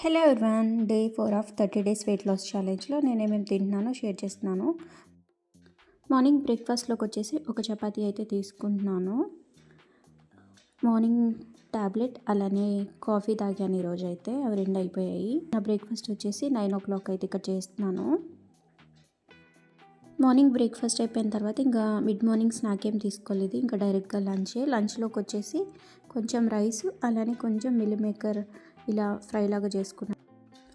Hello everyone, day 4 of 30 days weight loss ఛాలెంజ్లో నేనేమేమి తింటున్నానో షేర్ చేస్తున్నాను. మార్నింగ్ బ్రేక్ఫాస్ట్లోకి వచ్చేసి ఒక చపాతీ అయితే తీసుకుంటున్నాను. మార్నింగ్ ట్యాబ్లెట్ అలానే కాఫీ తాగాను ఈరోజు అయితే, అవి రెండు అయిపోయాయి. నా బ్రేక్ఫాస్ట్ వచ్చేసి 9 o'clock అయితే ఇక్కడ చేస్తున్నాను. మార్నింగ్ బ్రేక్ఫాస్ట్ అయిపోయిన తర్వాత ఇంకా మిడ్ మార్నింగ్ స్నాక్ ఏం తీసుకోలేదు, ఇంకా డైరెక్ట్గా లంచ్లోకి వచ్చేసి కొంచెం రైస్ అలానే కొంచెం మిల్ మేకర్ ఇలా ఫ్రై లాగా చేసుకున్నాను.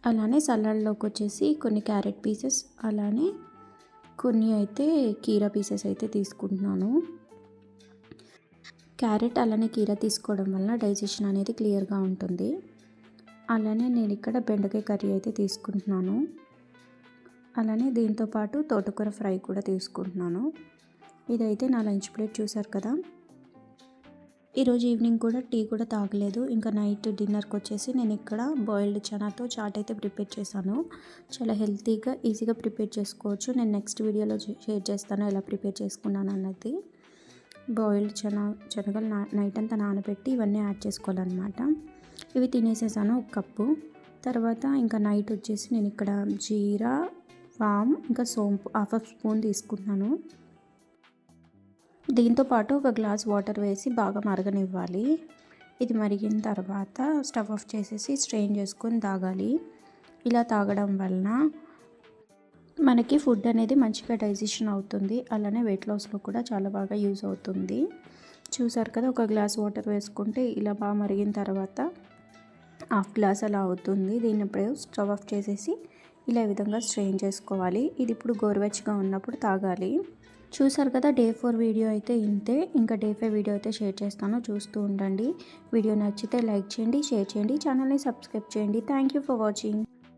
అలానే సలాడ్లోకి వచ్చేసి కొన్ని క్యారెట్ పీసెస్ అలానే కొన్ని అయితే కీరా పీసెస్ అయితే తీసుకుంటున్నాను. క్యారెట్ అలానే కీరా తీసుకోవడం వల్ల డైజెషన్ అనేది క్లియర్గా ఉంటుంది. అలానే నేను ఇక్కడ బెండకాయ కర్రీ అయితే తీసుకుంటున్నాను. అలానే దీంతోపాటు తోటకూర ఫ్రై కూడా తీసుకుంటున్నాను. ఇదైతే నా లంచ్ ప్లేట్ చూసారు కదా. ఈరోజు ఈవినింగ్ కూడా టీ కూడా తాగలేదు. ఇంకా నైట్ డిన్నర్కి వచ్చేసి నేను ఇక్కడ బాయిల్డ్ చనాతో చాట్ అయితే ప్రిపేర్ చేశాను. చాలా హెల్తీగా ఈజీగా ప్రిపేర్ చేసుకోవచ్చు. నేను నెక్స్ట్ వీడియోలో షేర్ చేస్తాను ఎలా ప్రిపేర్ చేసుకున్నాను అన్నది. బాయిల్డ్ శనగలు నైట్ అంతా నానబెట్టి ఇవన్నీ యాడ్ చేసుకోవాలన్నమాట. ఇవి తినేసేసాను ఒక కప్పు. తర్వాత ఇంకా నైట్ వచ్చేసి నేను ఇక్కడ జీరా, వామ్ ఇంకా సోంపు హాఫ్ స్పూన్ తీసుకుంటున్నాను. దీంతోపాటు ఒక గ్లాస్ వాటర్ వేసి బాగా మరగనివ్వాలి. ఇది మరిగిన తర్వాత స్టవ్ ఆఫ్ చేసేసి స్ట్రెయిన్ చేసుకొని తాగాలి. ఇలా తాగడం వలన మనకి ఫుడ్ అనేది మంచిగా డైజెషన్ అవుతుంది. అలానే వెయిట్ లాస్లో కూడా చాలా బాగా యూజ్ అవుతుంది. చూసారు కదా, ఒక గ్లాస్ వాటర్ వేసుకుంటే ఇలా బాగా మరిగిన తర్వాత హాఫ్ గ్లాస్ అలా అవుతుంది. దీన్ని ఇప్పుడు స్టవ్ ఆఫ్ చేసేసి ఇలా ఈ విధంగా స్ట్రెయిన్ చేసుకోవాలి. ఇది ఇప్పుడు గోరువెచ్చగా ఉన్నప్పుడు తాగాలి. చూసారు కదా, డే 4 వీడియో అయితే ఇంతే. ఇంకా డే 5 వీడియో అయితే షేర్ చేస్తాను, చూస్తూ ఉండండి. వీడియో నచ్చితే లైక్ చేయండి, షేర్ చేయండి, ఛానల్ని సబ్స్క్రైబ్ చేయండి. Thank you for watching.